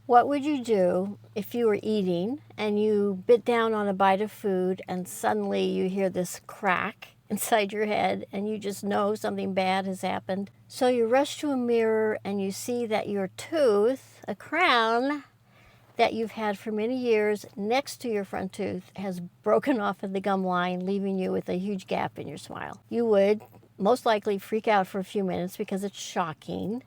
What would you do if you were eating and you bit down on a bite of food and suddenly you hear this crack inside your head and you just know something bad has happened? So you rush to a mirror and you see that your tooth, a crown that you've had for many years next to your front tooth, has broken off of the gum line, leaving you with a huge gap in your smile. You would most likely freak out for a few minutes because it's shocking.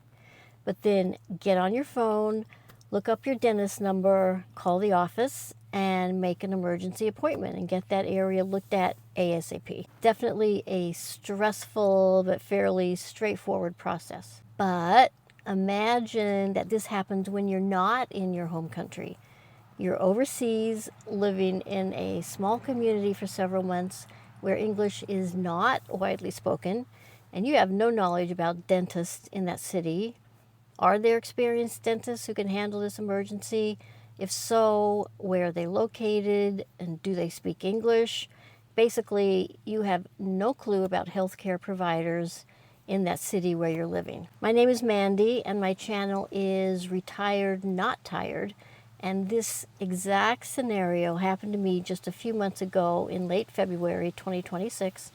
But then get on your phone, look up your dentist number, call the office, and make an emergency appointment and get that area looked at ASAP. Definitely a stressful but fairly straightforward process. But imagine that this happens when you're not in your home country. You're overseas, living in a small community for several months where English is not widely spoken, and you have no knowledge about dentists in that city. Are there experienced dentists who can handle this emergency? If so, where are they located and do they speak English? Basically, you have no clue about healthcare providers in that city where you're living. My name is Mandy and my channel is Retired Not Tired. And this exact scenario happened to me just a few months ago in late February 2026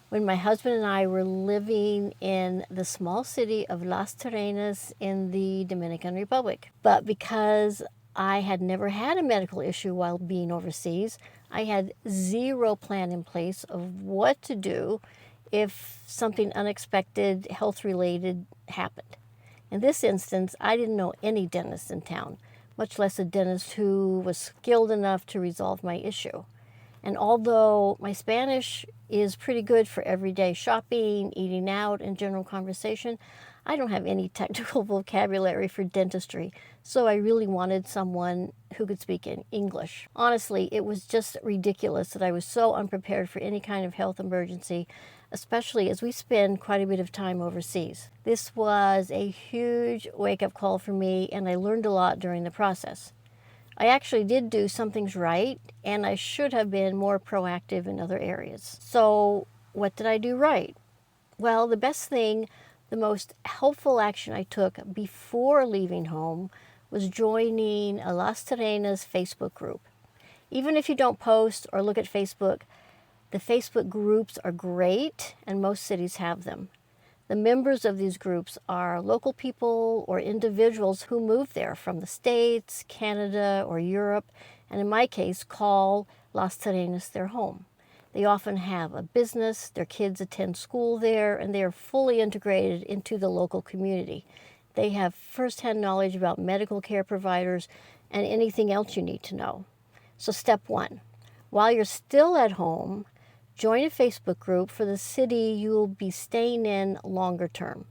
when my husband and I were living in the small city of Las Terrenas in the Dominican Republic. But because I had never had a medical issue while being overseas, I had zero plan in place of what to do if something unexpected health-related happened. In this instance, I didn't know any dentist in town, much less a dentist who was skilled enough to resolve my issue. And although my Spanish is pretty good for everyday shopping, eating out, and general conversation, I don't have any technical vocabulary for dentistry, so I really wanted someone who could speak in English. Honestly, it was just ridiculous that I was so unprepared for any kind of health emergency, especially as we spend quite a bit of time overseas. This was a huge wake-up call for me, and I learned a lot during the process. I actually did do some things right, and I should have been more proactive in other areas. So what did I do right? Well, the best thing, the most helpful action I took before leaving home was joining a Las Terrenas Facebook group. Even if you don't post or look at Facebook, the Facebook groups are great, and most cities have them. The members of these groups are local people or individuals who moved there from the States, Canada, or Europe, and in my case, call Las Terrenas their home. They often have a business, their kids attend school there, and they are fully integrated into the local community. They have firsthand knowledge about medical care providers and anything else you need to know. So step one, while you're still at home, join a Facebook group for the city you'll be staying in longer term.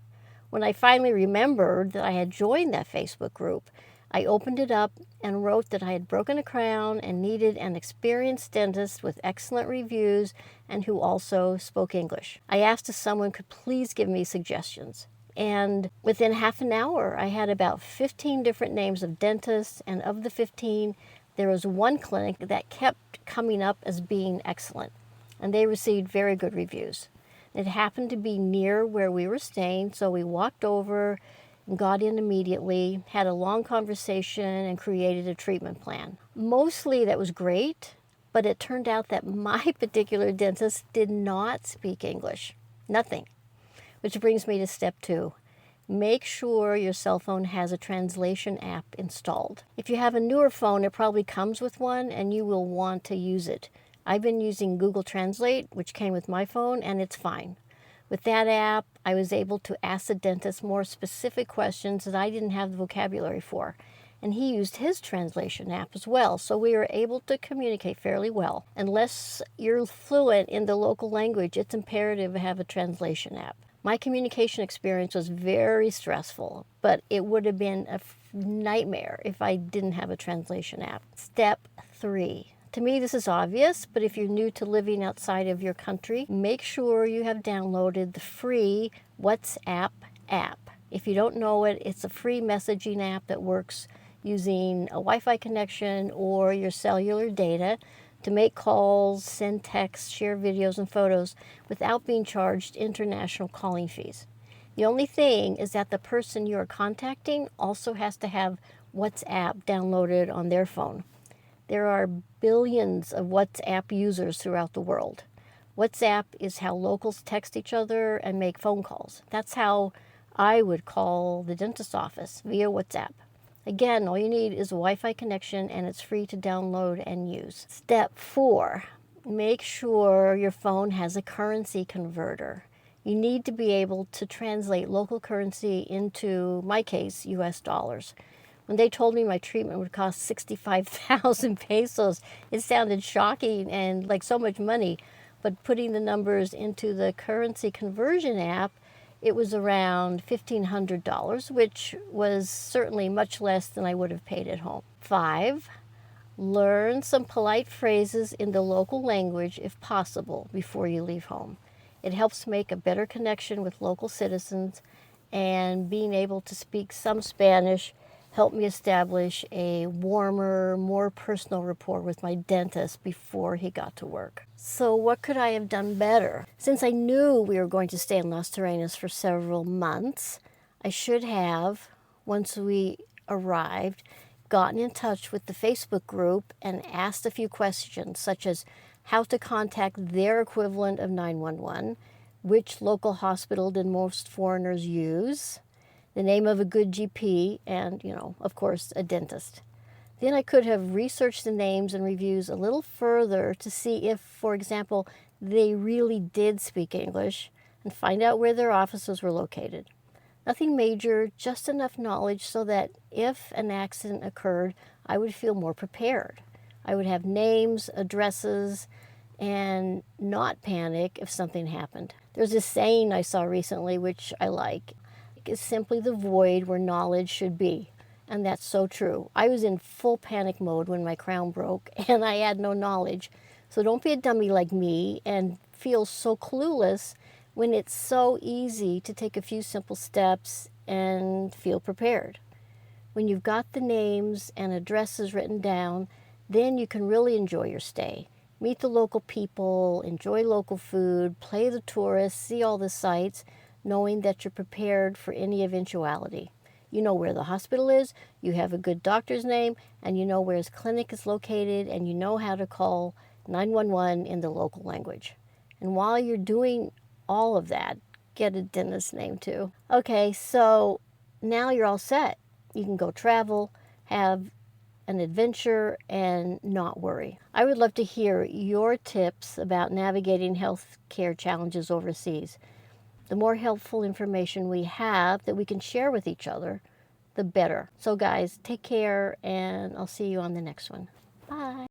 When I finally remembered that I had joined that Facebook group, I opened it up and wrote that I had broken a crown and needed an experienced dentist with excellent reviews and who also spoke English. I asked if someone could please give me suggestions. And within half an hour, I had about 15 different names of dentists, and of the 15, there was one clinic that kept coming up as being excellent, and they received very good reviews. It happened to be near where we were staying, so we walked over and got in immediately, had a long conversation, and created a treatment plan. Mostly that was great, but it turned out that my particular dentist did not speak English. Nothing. Which brings me to step two. Make sure your cell phone has a translation app installed. If you have a newer phone, it probably comes with one and you will want to use it. I've been using Google Translate, which came with my phone, and it's fine. With that app, I was able to ask the dentist more specific questions that I didn't have the vocabulary for. And he used his translation app as well, so we were able to communicate fairly well. Unless you're fluent in the local language, it's imperative to have a translation app. My communication experience was very stressful, but it would have been a nightmare if I didn't have a translation app. Step three. To me, this is obvious, but if you're new to living outside of your country, make sure you have downloaded the free WhatsApp app. If you don't know it, it's a free messaging app that works using a Wi-Fi connection or your cellular data to make calls, send texts, share videos and photos without being charged international calling fees. The only thing is that the person you are contacting also has to have WhatsApp downloaded on their phone. There are billions of WhatsApp users throughout the world. WhatsApp is how locals text each other and make phone calls. That's how I would call the dentist's office, via WhatsApp. Again, all you need is a Wi-Fi connection and it's free to download and use. Step 4, make sure your phone has a currency converter. You need to be able to translate local currency into, my case, US dollars. When they told me my treatment would cost 65,000 pesos, it sounded shocking and like so much money. But putting the numbers into the currency conversion app, it was around $1,500, which was certainly much less than I would have paid at home. 5, learn some polite phrases in the local language if possible before you leave home. It helps make a better connection with local citizens, and being able to speak some Spanish helped me establish a warmer, more personal rapport with my dentist before he got to work. So what could I have done better? Since I knew we were going to stay in Las Terrenas for several months, I should have, once we arrived, gotten in touch with the Facebook group and asked a few questions, such as how to contact their equivalent of 911, which local hospital did most foreigners use, the name of a good GP, and, of course, a dentist. Then I could have researched the names and reviews a little further to see if, for example, they really did speak English, and find out where their offices were located. Nothing major, just enough knowledge so that if an accident occurred, I would feel more prepared. I would have names, addresses, and not panic if something happened. There's this saying I saw recently, which I like. Is simply the void where knowledge should be. And that's so true. I was in full panic mode when my crown broke and I had no knowledge. So don't be a dummy like me and feel so clueless when it's so easy to take a few simple steps and feel prepared. When you've got the names and addresses written down, then you can really enjoy your stay. Meet the local people, enjoy local food, play the tourists, see all the sights, knowing that you're prepared for any eventuality. You know where the hospital is, you have a good doctor's name, and you know where his clinic is located, and you know how to call 911 in the local language. And while you're doing all of that, get a dentist's name too. Okay, so now you're all set. You can go travel, have an adventure, and not worry. I would love to hear your tips about navigating healthcare challenges overseas. The more helpful information we have that we can share with each other, the better. So guys, take care, and I'll see you on the next one. Bye.